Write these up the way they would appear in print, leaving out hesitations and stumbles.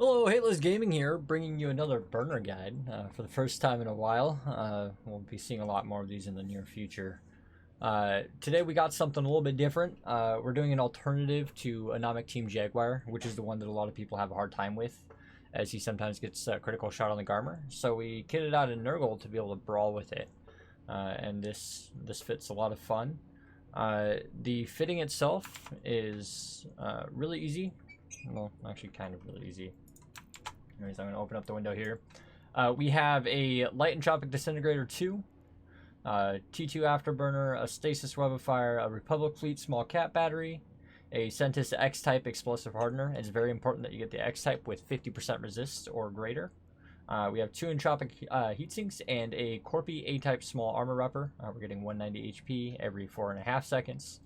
Hello, Hateless Gaming here, bringing you another burner guide for the first time in a while. We'll be seeing a lot more of these in the near future. Today we got something a little bit different. We're doing an alternative to Anomic Team Jaguar, which is the one that a lot of people have a hard time with, as he sometimes gets a critical shot on the Garmer. So we kitted out a Nergal to be able to brawl with it, and this fit's a lot of fun. The fitting itself is really easy. Well, actually kind of really easy. Anyways, I'm going to open up the window here. We have a light Entropic Disintegrator II, T2 Afterburner, a Stasis Webifier, a Republic Fleet small cat battery, a Centus X-type explosive hardener. It's very important that you get the X-type with 50% resist or greater. We have 2 Entropic heatsinks and a Corpii A-type small armor wrapper. We're getting 190 HP every 4.5 seconds.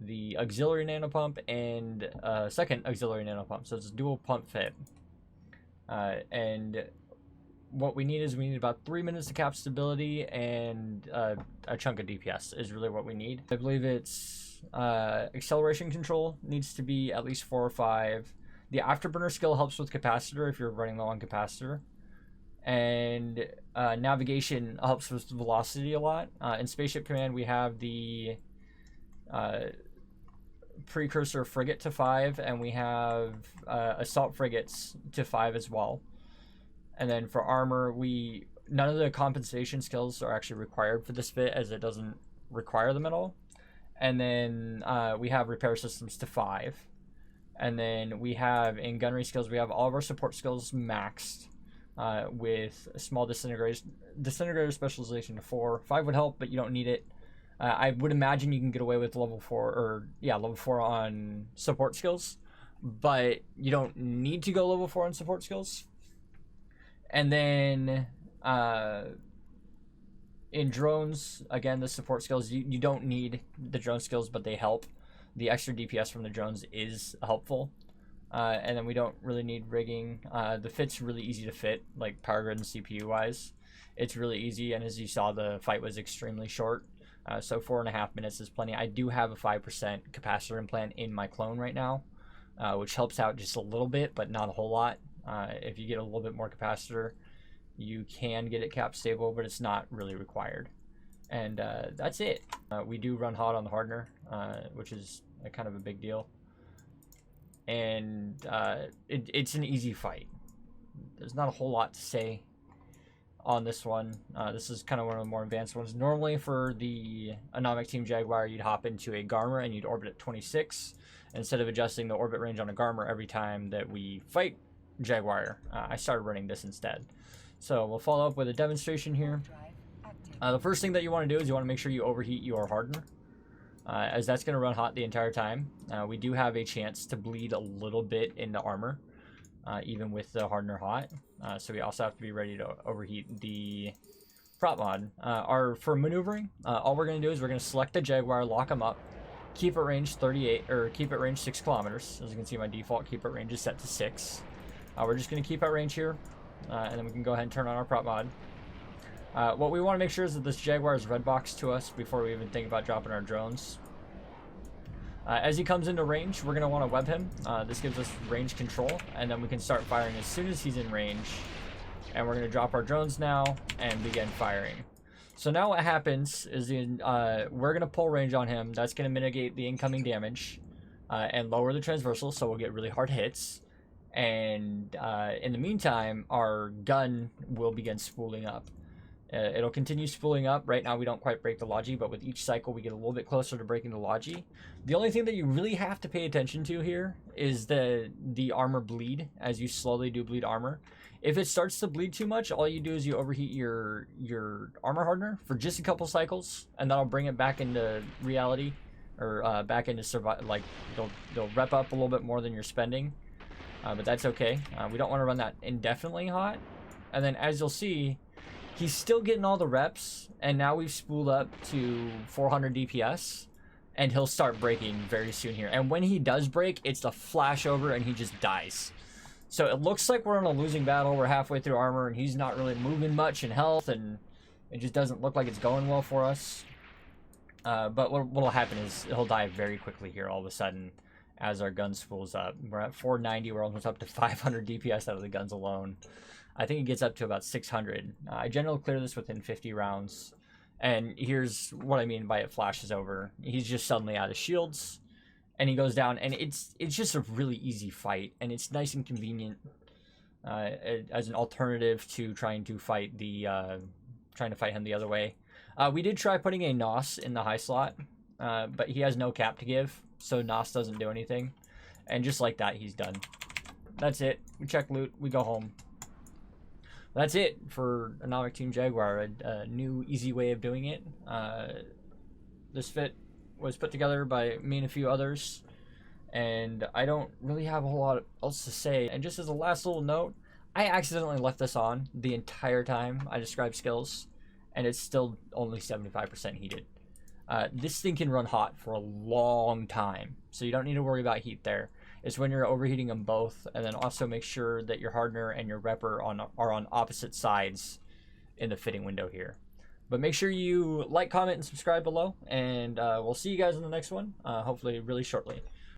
The auxiliary nano pump and second auxiliary nano pump, so it's a dual pump fit. And what we need is about 3 minutes of cap stability and a chunk of DPS is really what we need. I believe it's acceleration control needs to be at least 4 or 5. The Afterburner skill helps with capacitor if you're running low on capacitor. And navigation helps with velocity a lot. In Spaceship Command we have the precursor frigate to 5, and we have assault frigates to 5 as well. And then for armor, none of the compensation skills are actually required for this fit, as it doesn't require them at all. And then we have repair systems to 5. And then we have in gunnery skills, we have all of our support skills maxed with a small disintegrator specialization to 4. 5 would help, but you don't need it. I would imagine you can get away with level 4 on support skills, but you don't need to go level 4 on support skills. And then in drones, again, the support skills, you don't need the drone skills, but they help. The extra DPS from the drones is helpful. And then we don't really need rigging. The fit's really easy to fit, like power grid and CPU wise. It's really easy, and as you saw, the fight was extremely short. So 4.5 minutes is plenty. I do have a 5% capacitor implant in my clone right now, which helps out just a little bit, but not a whole lot. If you get a little bit more capacitor, you can get it cap stable, but it's not really required. And that's it. We do run hot on the Hardener, which is kind of a big deal. And it's an easy fight. There's not a whole lot to say on this one. This is kind of one of the more advanced ones. Normally for the Anomic Team Jaguar, you'd hop into a Garmer and you'd orbit at 26 instead of adjusting the orbit range on a Garmer every time that we fight Jaguar. I started running this instead. So we'll follow up with a demonstration here. The first thing that you want to do is you want to make sure you overheat your Hardener, as that's going to run hot the entire time. We do have a chance to bleed a little bit into armor, even with the Hardener hot. So we also have to be ready to overheat the prop mod. For maneuvering, all we're going to do is we're going to select the Jaguar, lock them up, keep it range 38, or keep it range 6 kilometers. As you can see, my default keep it range is set to 6. We're just going to keep at range here, and then we can go ahead and turn on our prop mod. What we want to make sure is that this Jaguar is red box to us before we even think about dropping our drones. As he comes into range, we're going to want to web him. This gives us range control, and then we can start firing as soon as he's in range. And we're going to drop our drones now and begin firing. So now what happens is we're going to pull range on him. That's going to mitigate the incoming damage and lower the transversal, so we'll get really hard hits. And in the meantime, our gun will begin spooling up. It'll continue spooling up. Right now we don't quite break the logi, but with each cycle we get a little bit closer to breaking the logi. The only thing that you really have to pay attention to here is the armor bleed, as you slowly do bleed armor. If it starts to bleed too much, all you do is you overheat your armor hardener for just a couple cycles, and that'll bring it back into reality, or back into survive. Like they'll rep up a little bit more than you're spending, but that's okay. We don't want to run that indefinitely hot. And then as you'll see, he's still getting all the reps, and now we've spooled up to 400 DPS, and he'll start breaking very soon here. And when he does break, it's a flash over and he just dies. So it looks like we're in a losing battle. We're halfway through armor and he's not really moving much in health, and it just doesn't look like it's going well for us. But what'll happen is he'll die very quickly here all of a sudden, as our gun spools up. We're at 490. We're almost up to 500 DPS out of the guns alone. I think it gets up to about 600. I generally clear this within 50 rounds. And here's what I mean by it flashes over. He's just suddenly out of shields, and he goes down, and it's just a really easy fight, and it's nice and convenient as an alternative to trying to fight him the other way. We did try putting a NOS in the high slot, but he has no cap to give, so NOS doesn't do anything. And just like that, he's done. That's it. We check loot. We go home. That's it for Anomic Team Jaguar, a new easy way of doing it. This fit was put together by me and a few others, and I don't really have a whole lot else to say. And just as a last little note, I accidentally left this on the entire time I described skills, and it's still only 75% heated. This thing can run hot for a long time, so you don't need to worry about heat there. It's when you're overheating them both, and then also make sure that your hardener and your repper are on opposite sides in the fitting window here. But make sure you like, comment, and subscribe below, and we'll see you guys in the next one, hopefully really shortly.